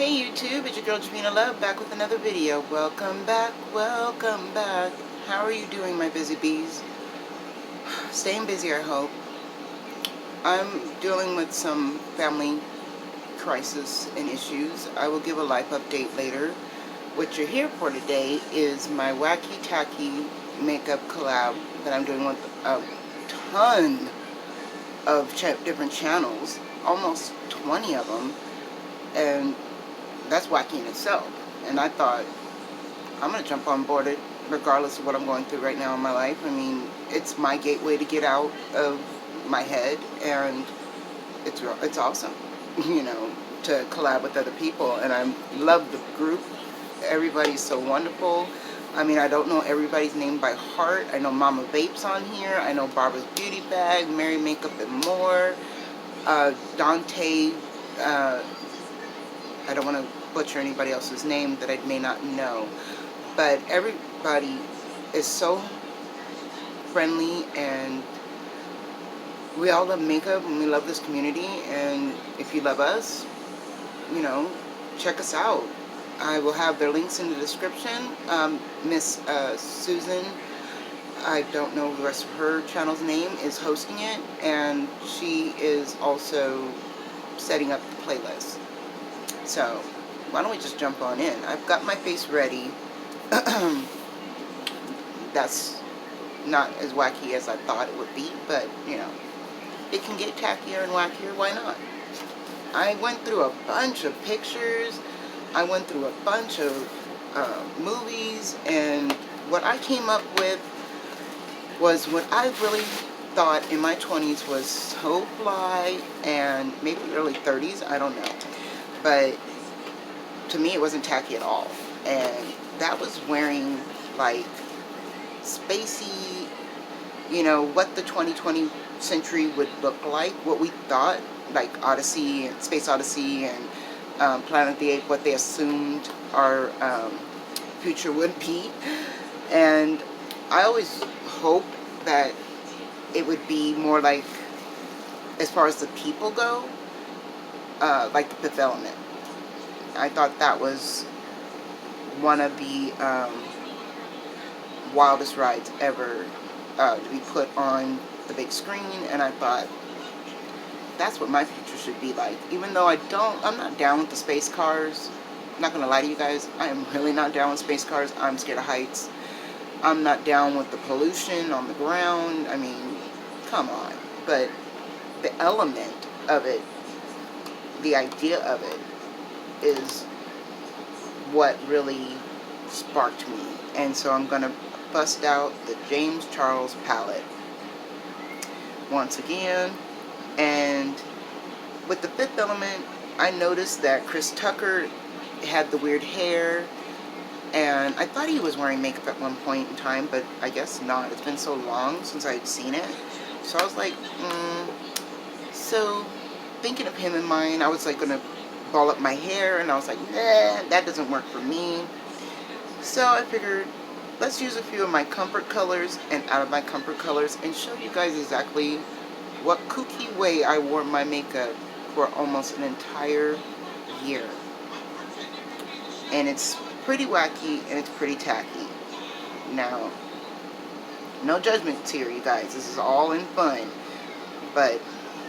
Hey YouTube, it's your girl Jamina Love back with another video. Welcome back, welcome back. How are you doing, my busy bees? Staying busy, I hope. I'm dealing with some family crisis and issues. I will give a life update later. What you're here for today is my wacky tacky makeup collab that I'm doing with a ton of different channels, almost 20 of them, and that's wacky in itself. And I thought, I'm going to jump on board it regardless of what I'm going through right now in my life. I mean, it's my gateway to get out of my head, and it's awesome, you know, to collab with other people. And I love the group. Everybody's so wonderful. I mean, I don't know everybody's name by heart. I know Mama Vape's on here. I know Barbara's Beauty Bag, Mary Makeup and More, Dante, I don't want to butcher anybody else's name that I may not know, but everybody is so friendly, and we all love makeup, and we love this community. And if you love us, you know, check us out. I will have their links in the description. Miss Susan, I don't know the rest of her channel's name, is hosting it, and she is also setting up the playlist. So why don't we just jump on in? I've got my face ready. That's not as wacky as I thought it would be, but you know, it can get tackier and wackier. Why not? I went through a bunch of pictures. I went through a bunch of movies, and what I came up with was what I really thought in my 20s was so fly, and maybe early 30s, I don't know. But to me, it wasn't tacky at all. And that was wearing like spacey, you know, what the 2020 century would look like, what we thought, like Odyssey and Space Odyssey and Planet of the Apes, what they assumed our future would be. And I always hoped that it would be more like, as far as the people go, like the Fifth Element. I thought that was one of the wildest rides ever to be put on the big screen, and I thought that's what my future should be like. Even though I'm not down with the space cars. I'm not gonna lie to you guys, I am really not down with space cars. I'm scared of heights. I'm not down with the pollution on the ground. I mean, come on. But the element of it, the idea of it, is what really sparked me. And so I'm gonna bust out the James Charles palette once again. And with the Fifth Element, I noticed that Chris Tucker had the weird hair, and I thought he was wearing makeup at one point in time, but I guess not. It's been so long since I'd seen it. So I was like, So thinking of him in mind, I was like gonna ball up my hair, and I was like, nah, that doesn't work for me. So I figured, let's use a few of my comfort colors and out of my comfort colors and show you guys exactly what kooky way I wore my makeup for almost an entire year. And it's pretty wacky, and it's pretty tacky. Now, no judgments here, you guys. This is all in fun. But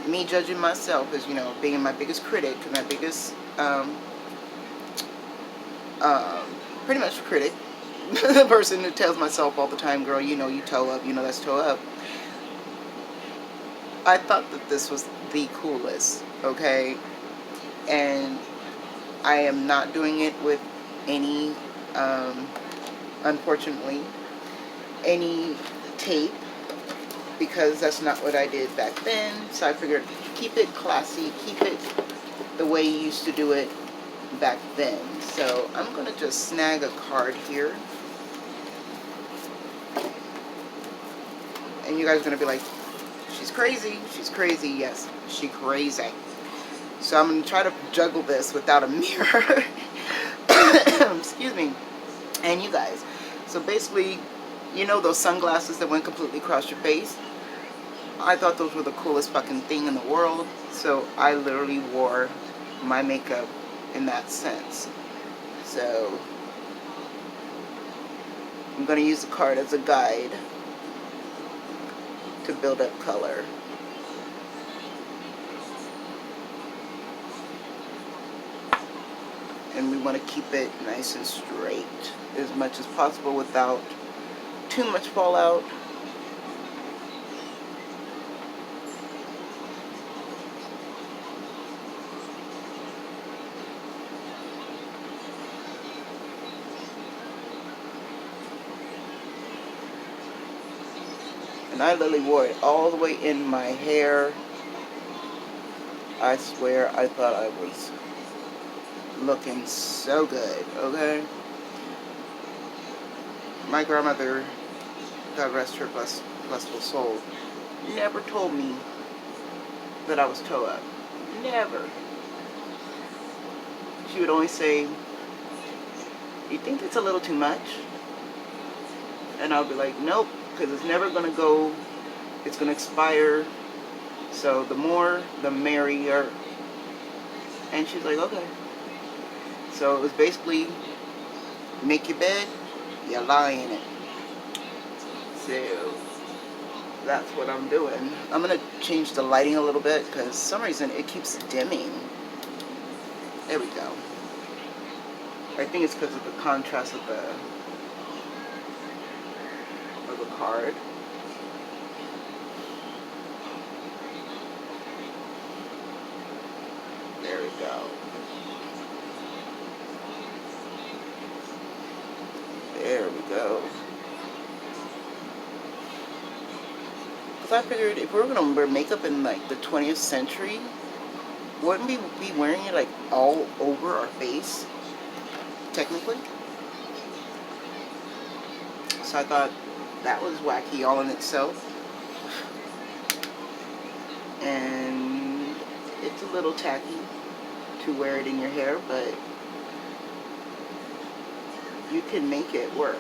me judging myself as, you know, being my biggest critic, my biggest, pretty much critic, the person who tells myself all the time, girl, you know you toe up, you know that's toe up. I thought that this was the coolest, okay? And I am not doing it with any, unfortunately, any tape, because that's not what I did back then. So I figured, keep it classy, keep it the way you used to do it back then. So I'm going to just snag a card here. And you guys are going to be like, she's crazy. She's crazy. Yes, she's crazy. So I'm going to try to juggle this without a mirror. Excuse me. And you guys. So basically, you know those sunglasses that went completely across your face? I thought those were the coolest fucking thing in the world. So I literally wore my makeup in that sense. So I'm going to use the card as a guide to build up color. And we want to keep it nice and straight as much as possible without too much fallout. And I literally wore it all the way in my hair. I swear I thought I was looking so good, okay? My grandmother, God rest her blessed soul, never told me that I was toe up. Never. She would only say, "You think it's a little too much?" And I'll be like, "Nope, because it's never going to go. It's going to expire. So the more, the merrier." And she's like, "Okay." So it was basically, make your bed, you lie in it. So that's what I'm doing. I'm going to change the lighting a little bit because for some reason it keeps dimming. There we go. I think it's because of the contrast of the card. There we go. There we go. Because I figured if we were going to wear makeup in like the 20th century, wouldn't we be wearing it like all over our face, technically? So I thought that was wacky all in itself. And it's a little tacky to wear it in your hair, but you can make it work.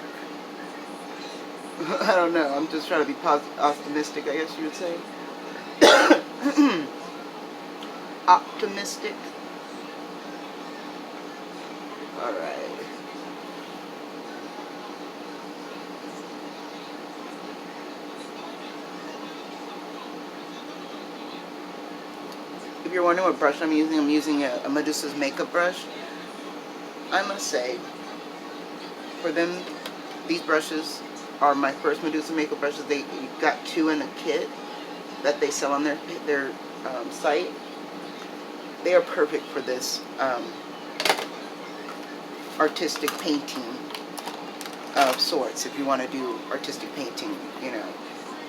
I don't know. I'm just trying to be optimistic, I guess you would say. Optimistic. Alright. If you're wondering what brush I'm using a Medusa's makeup brush. I must say, for them, these brushes are my first Medusa makeup brushes. They got 2 in a kit that they sell on their site. They are perfect for this artistic painting of sorts. If you want to do artistic painting, you know,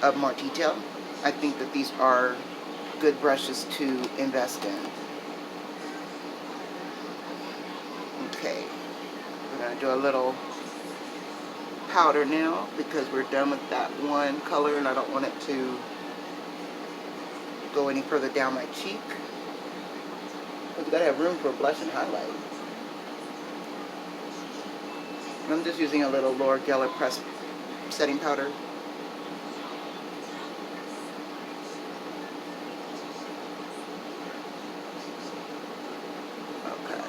of more detail, I think that these are good brushes to invest in. Okay, we're going to do a little powder now because we're done with that one color and I don't want it to go any further down my cheek. Because we got to have room for blush and highlight. And I'm just using a little Laura Geller pressed setting powder. Okay.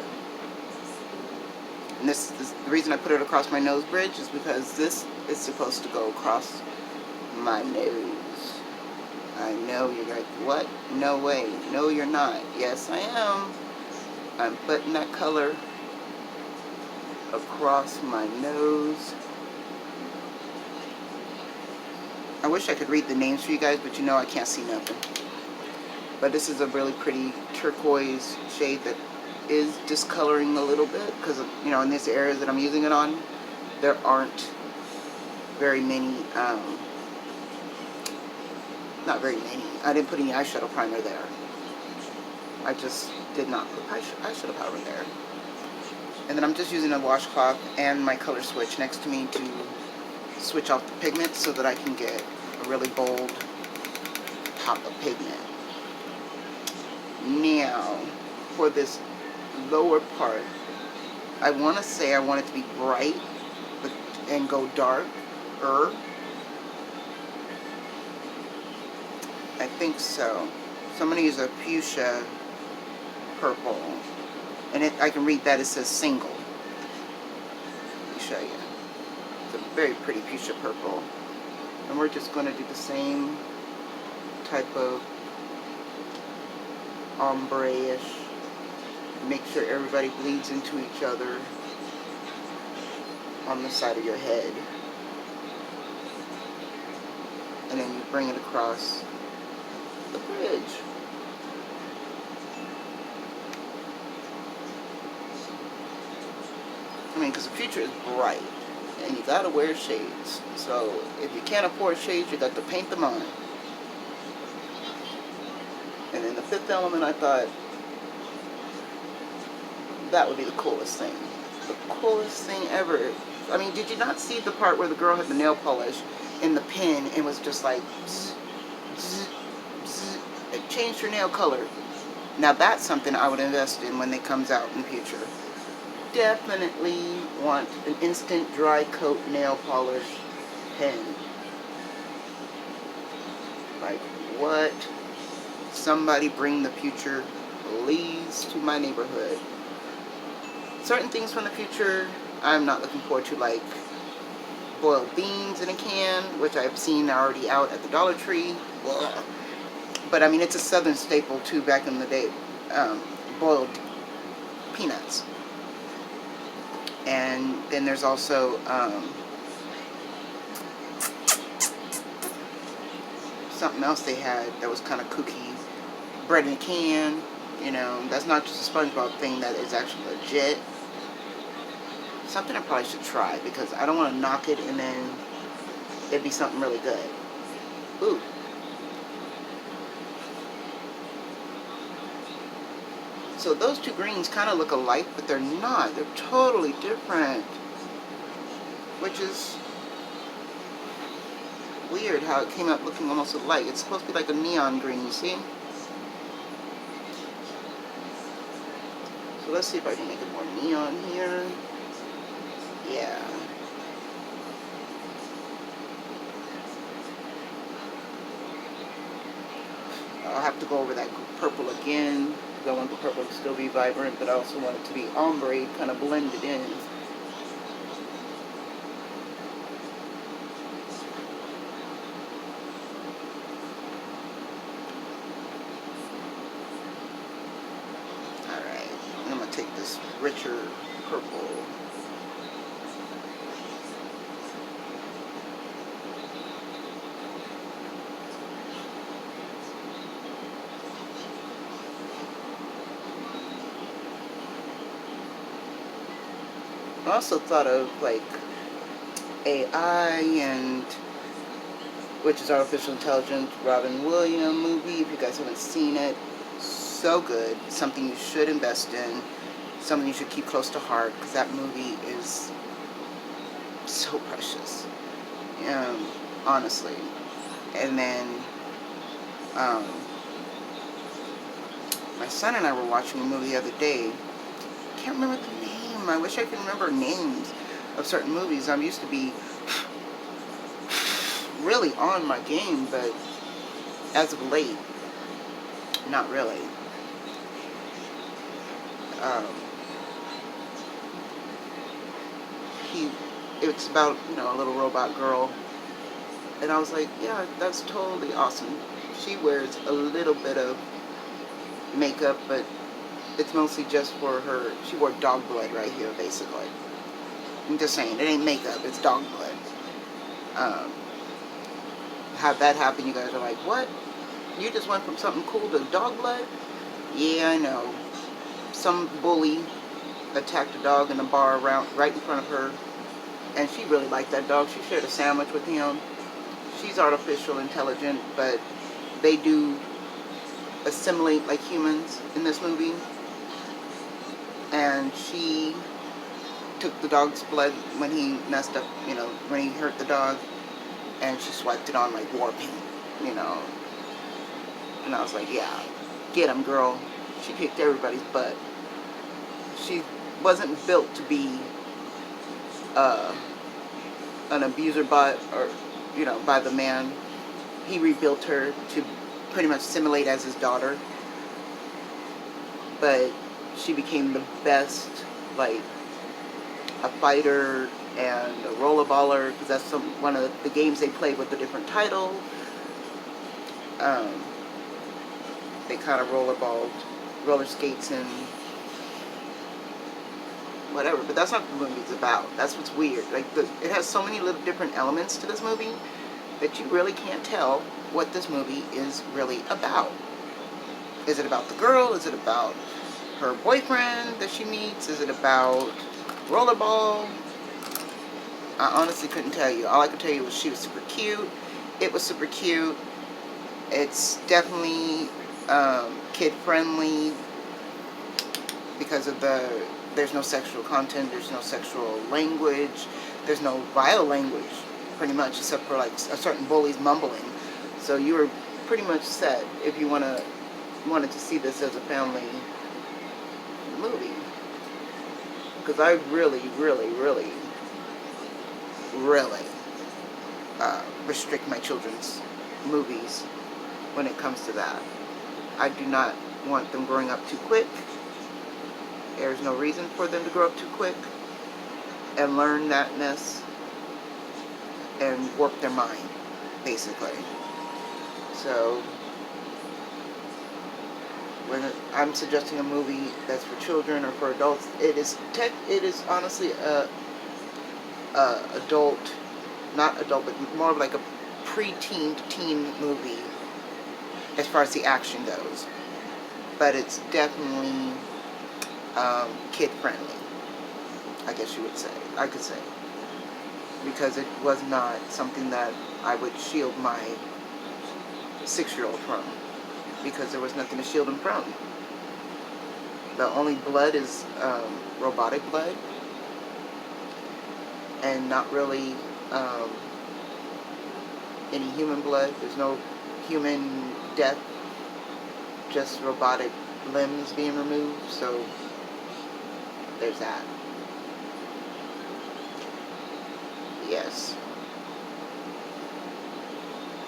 And this is the reason I put it across my nose bridge is because this is supposed to go across my nose. I know you're like, what? No way. No, you're not. Yes, I am. I'm putting that color across my nose. I wish I could read the names for you guys, but you know I can't see nothing. But this is a really pretty turquoise shade that is discoloring a little bit because, you know, in these areas that I'm using it on, there aren't very many, not very many. I didn't put any eyeshadow primer there. I just did not put eyeshadow powder there. And then I'm just using a washcloth and my color switch next to me to switch off the pigment so that I can get a really bold pop of pigment. Now, for this lower part, I want to say I want it to be bright and go darker. I think so. So I'm going to use a fuchsia purple. And I can read that, it says single. Let me show you. It's a very pretty fuchsia purple. And we're just going to do the same type of ombre-ish. Make sure everybody bleeds into each other on the side of your head. And then you bring it across the bridge. I mean, because the future is bright, and you gotta wear shades. So if you can't afford shades, you got to paint them on. And then the fifth element, I thought that would be the coolest thing. The coolest thing ever. I mean, did you not see the part where the girl had the nail polish in the pen and was just like, zzz, zzz, zzz, it changed her nail color? Now that's something I would invest in when it comes out in the future. Definitely want an instant dry coat nail polish pen. Like, what? Somebody bring the future, please, to my neighborhood. Certain things from the future I'm not looking forward to, like boiled beans in a can, which I've seen already out at the Dollar Tree. But I mean, it's a southern staple too back in the day. Boiled peanuts. And then there's also something else they had that was kind of kooky. Bread in a can. You know, that's not just a SpongeBob thing, that is actually legit. Something I probably should try, because I don't want to knock it and then it'd be something really good. Ooh. So those two greens kind of look alike, but they're not. They're totally different. Which is weird how it came out looking almost alike. It's supposed to be like a neon green, you see? So let's see if I can make it more neon here. Yeah. I'll have to go over that purple again, because I want the purple to still be vibrant, but I also want it to be ombre, kind of blended in. Alright, I'm going to take this richer purple. I also thought of like AI, and which is artificial intelligence, Robin Williams movie. If you guys haven't seen it, so good. Something you should invest in. Something you should keep close to heart, because that movie is so precious. Honestly. And then my son and I were watching a movie the other day. Can't remember the name. I wish I could remember names of certain movies. I used to be really on my game, but as of late, not really. It's about, you know, a little robot girl, and I was like, yeah, that's totally awesome. She wears a little bit of makeup, but it's mostly just for her. She wore dog blood right here, basically. I'm just saying, it ain't makeup, it's dog blood. Have that happen, you guys are like, what? You just went from something cool to dog blood? Yeah, I know. Some bully attacked a dog in a bar right in front of her, and she really liked that dog. She shared a sandwich with him. She's artificial intelligent, but they do assimilate like humans in this movie. And she took the dog's blood when he messed up, you know, when he hurt the dog, and she swiped it on like war paint, you know. And I was like, yeah, get him, girl. She kicked everybody's butt. She wasn't built to be an abuser by, or, you know, by the man. He rebuilt her to pretty much simulate as his daughter. But she became the best, like, a fighter and a rollerballer, because that's one of the games they played with a different title. They kind of roller skates and whatever, but that's not what the movie's about. That's what's weird. Like, it has so many little different elements to this movie that you really can't tell what this movie is really about. Is it about the girl? Is it about her boyfriend that she meets? Is it about rollerball? I honestly couldn't tell you. All I could tell you was she was super cute. It was super cute. It's definitely kid-friendly because of there's no sexual content, there's no sexual language, there's no vile language, pretty much, except for like a certain bully's mumbling. So you were pretty much set if you wanted to see this as a family movie. Because I really, really, really, really restrict my children's movies when it comes to that. I do not want them growing up too quick. There's no reason for them to grow up too quick and learn that mess and warp their mind, basically. So when I'm suggesting a movie that's for children or for adults, it is honestly a adult, not adult, but more of like a pre-teen to teen movie as far as the action goes. But it's definitely kid-friendly, I guess you would say. I could say. Because it was not something that I would shield my 6-year-old from. Because there was nothing to shield him from. The only blood is robotic blood. And not really any human blood. There's no human death. Just robotic limbs being removed. So there's that. Yes.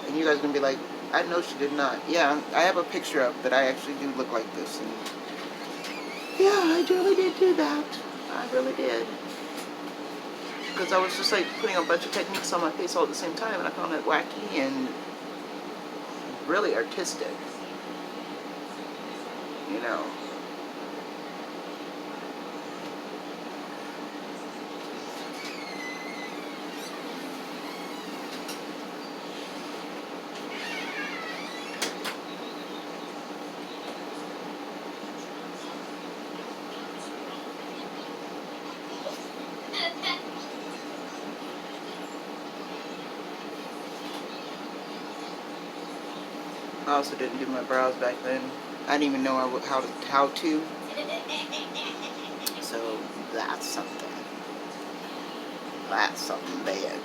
And you guys are going to be like, I know she did not. Yeah, I have a picture up that I actually do look like this. And yeah, I really did do that. I really did. Because I was just like putting a bunch of techniques on my face all at the same time, and I found it wacky and really artistic. You know. I also didn't do my brows back then. I didn't even know how to. So that's something. That's something bad.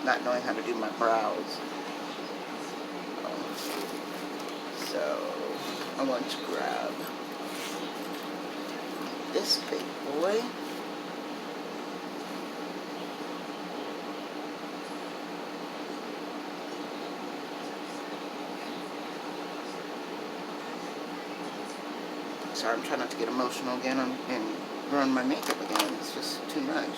Not knowing how to do my brows. So I want to grab this big boy. Sorry, I'm trying not to get emotional again and ruin my makeup again. It's just too much.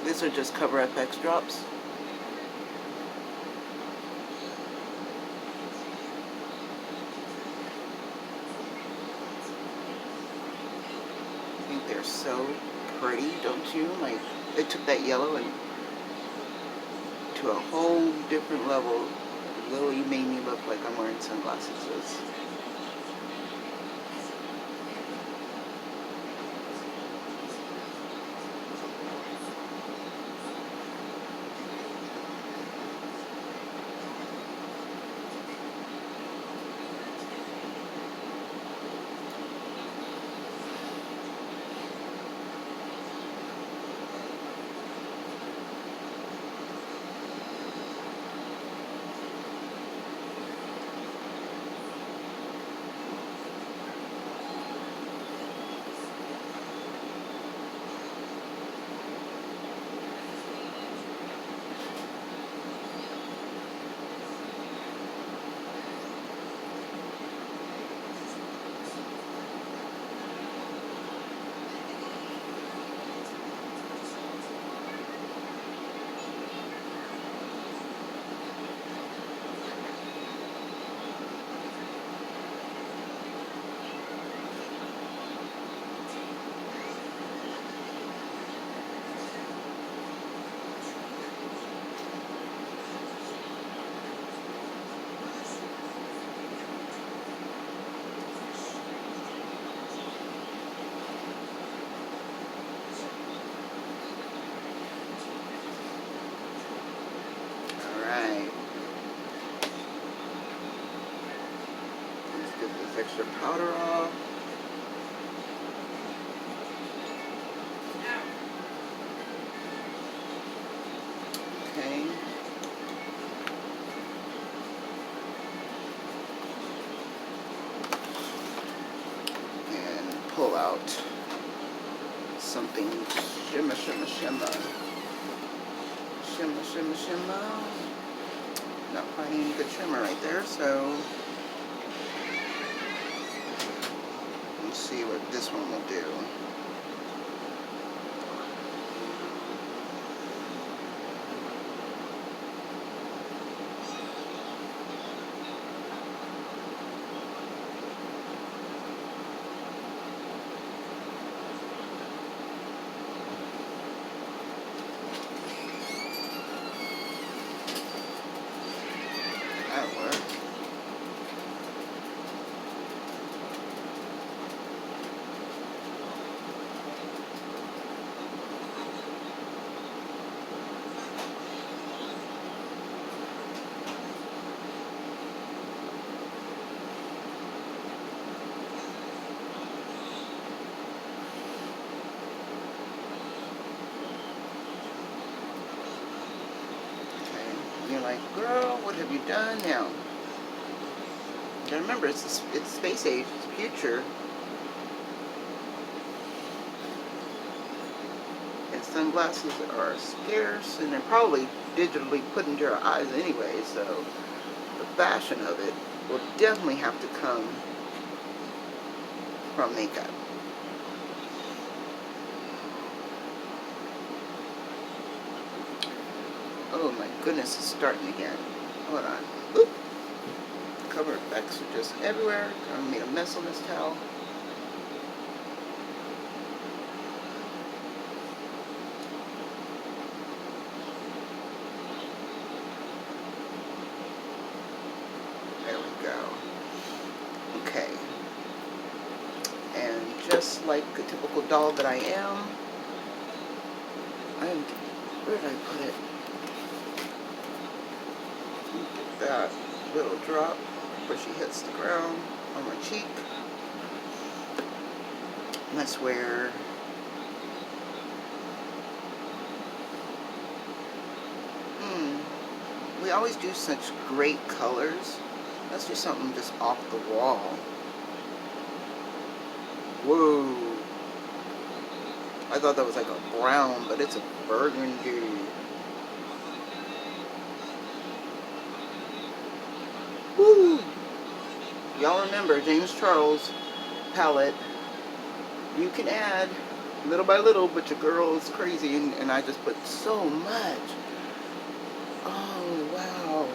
These are just Cover FX drops. I think they're so pretty, don't you? Like, they took that yellow and to a whole different level. Literally made me look like I'm wearing sunglasses. extra powder off. Okay. And pull out something shimmer, shimmer, shimmer. Shimmer, shimmer, shimmer. Not finding any good shimmer right there, so let's see what this one will do. That worked. You're like, girl, what have you done now? You gotta remember, it's space age, it's future. And sunglasses are scarce, and they're probably digitally put into your eyes anyway, so the fashion of it will definitely have to come from makeup. Oh my goodness, it's starting again. Hold on. Oop. Cover effects are just everywhere. I made a mess on this towel. There we go. Okay. And just like a typical doll that I am, where did I put it? Get that little drop where she hits the ground on my cheek. And that's where we always do such great colors. Let's do something just off the wall. Whoa. I thought that was like a brown, but it's a burgundy. Woo! Y'all remember James Charles palette. You can add little by little, but your girl is crazy, and I just put so much. Oh, wow.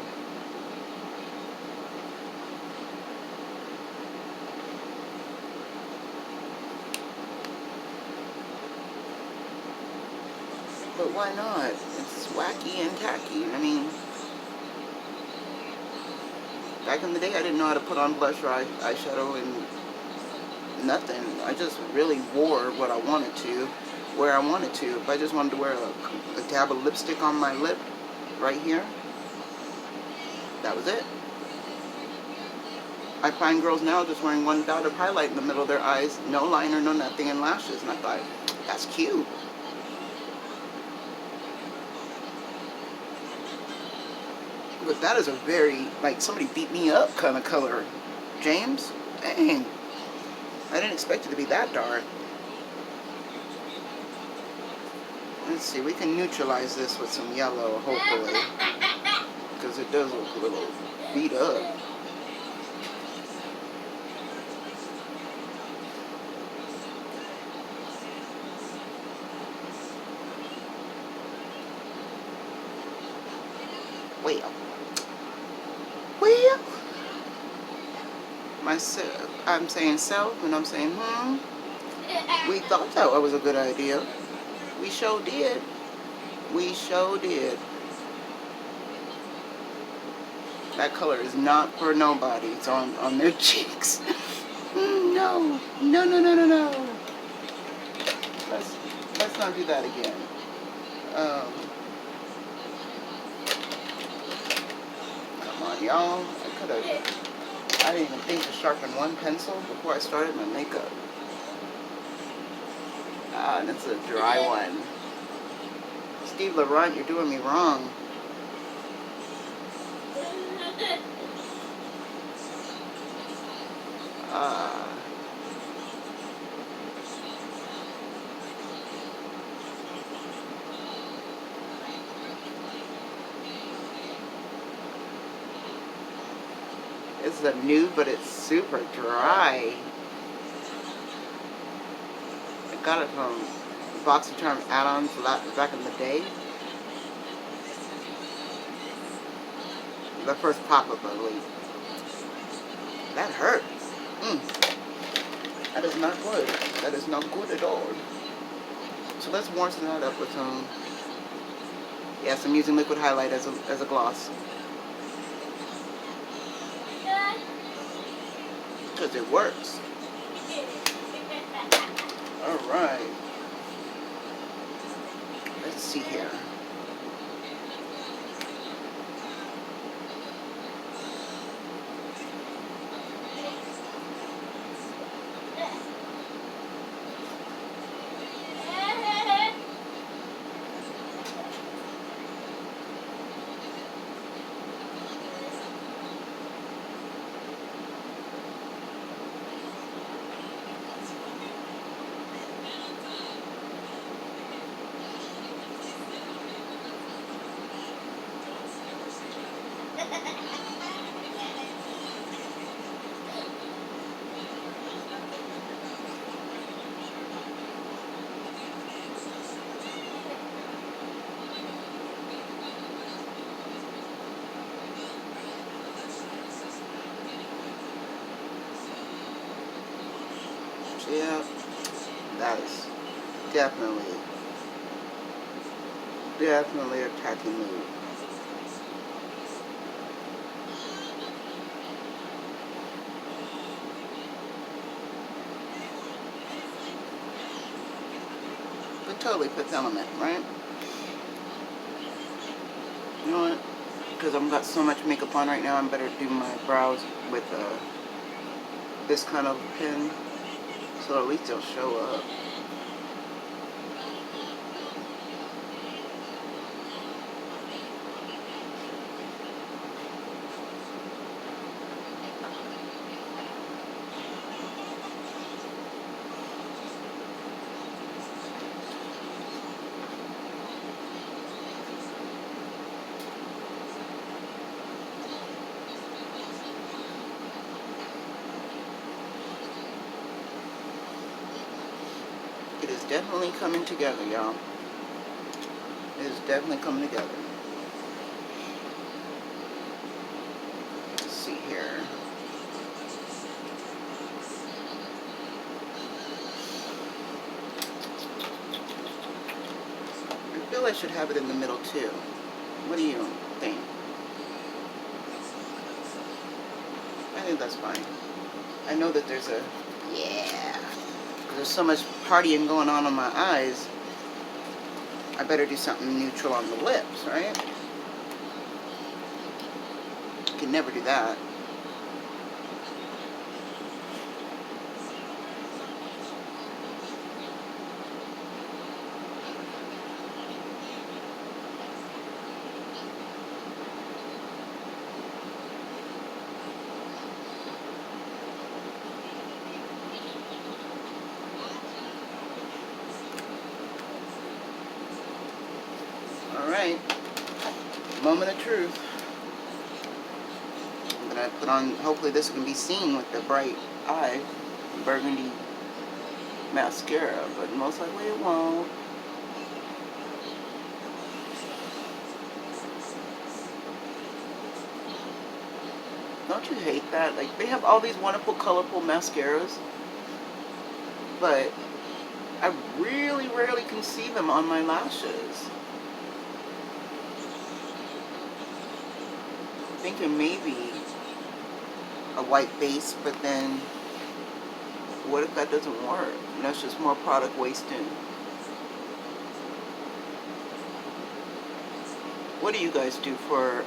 But why not? It's wacky and tacky. I mean, back in the day, I didn't know how to put on blush or eyeshadow and nothing. I just really wore what I wanted to, where I wanted to. If I just wanted to wear a dab of lipstick on my lip, right here, that was it. I find girls now just wearing one dot of highlight in the middle of their eyes, no liner, no nothing, and lashes. And I thought, that's cute. But that is a very, like, somebody beat me up kind of color. James? Dang. I didn't expect it to be that dark. Let's see, we can neutralize this with some yellow, hopefully. Because it does look a little beat up. Well, I'm saying self, and I'm saying, we thought that was a good idea. We sure did. We sure did. That color is not for nobody. It's on their cheeks. No. No, no, no, no, no. Let's not do that again. Come on, y'all. I could have I didn't even think to sharpen one pencil before I started my makeup. Ah, and it's a dry one. Steve Laurent, you're doing me wrong. Ah. This is a nude, but it's super dry. I got it from BoxyCharm add-ons back in the day. The first pop-up, I believe. That hurts. That is not good. That is not good at all. So let's moisten that up with some. Yes, I'm using liquid highlight as a gloss. Because it works. Alright. Let's see here. Yeah, that is definitely a tacky move. But totally fifth element, right? You know what? Because I've got so much makeup on right now, I'm better do my brows with this kind of pen, so at least they'll show up. It is definitely coming together, y'all. It is definitely coming together. Let's see here. I feel I should have it in the middle too. What do you think? I think that's fine. I know that there's a, yeah, there's so much partying going on my eyes. I better do something neutral on the lips, right? You can never do that. Alright, moment of truth. I'm going to put on, hopefully this can be seen with the bright eye, burgundy mascara, but most likely it won't. Don't you hate that? Like, they have all these wonderful, colorful mascaras, but I really rarely can see them on my lashes. Thinking maybe a white base, but then what if that doesn't work? And that's just more product wasting. What do you guys do for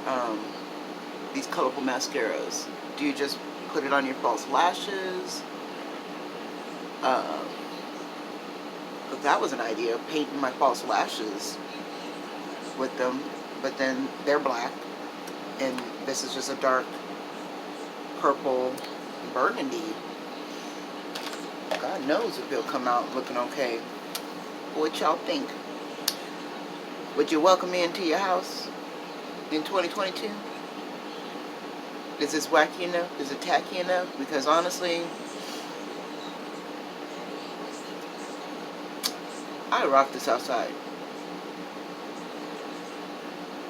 these colorful mascaras? Do you just put it on your false lashes. But that was an idea, painting my false lashes with them. But then they're black, and this is just a dark purple burgundy. God knows if it'll come out looking okay. What y'all think? Would you welcome me into your house in 2022? Is this wacky enough? Is it tacky enough? Because honestly, I rock this outside.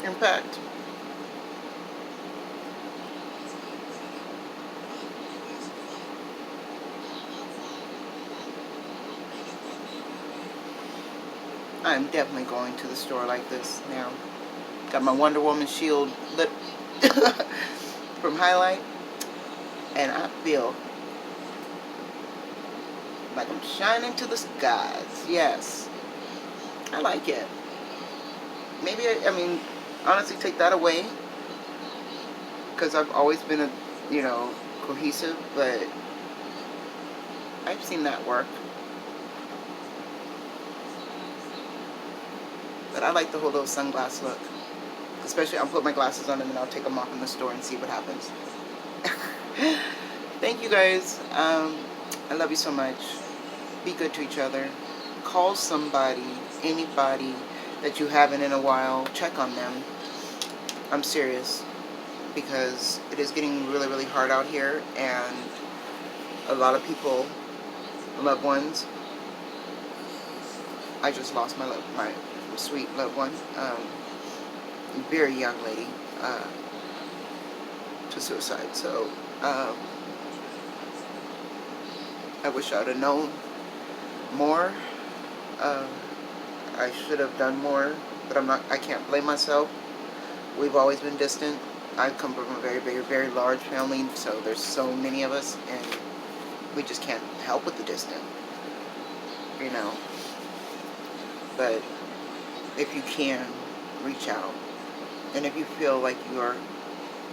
In fact, I'm definitely going to the store like this now. Got my Wonder Woman shield lip from Highlight, and I feel like I'm shining to the skies. Yes, I like it. Maybe, I mean, honestly, take that away, because I've always been cohesive, but I've seen that work. But I like the whole little sunglass look. Especially, I'll put my glasses on and then I'll take them off in the store and see what happens. Thank you guys. I love you so much. Be good to each other. Call somebody, anybody that you haven't in a while. Check on them. I'm serious. Because it is getting really, really hard out here. And a lot of people, loved ones. I just lost my sweet loved one. Very young lady to suicide. So I wish I would have known more. I should have done more, but I can't blame myself. We've always been distant. I come from a very, very, very large family, so there's so many of us, and we just can't help with the distant, But if you can, reach out. And if you feel like you are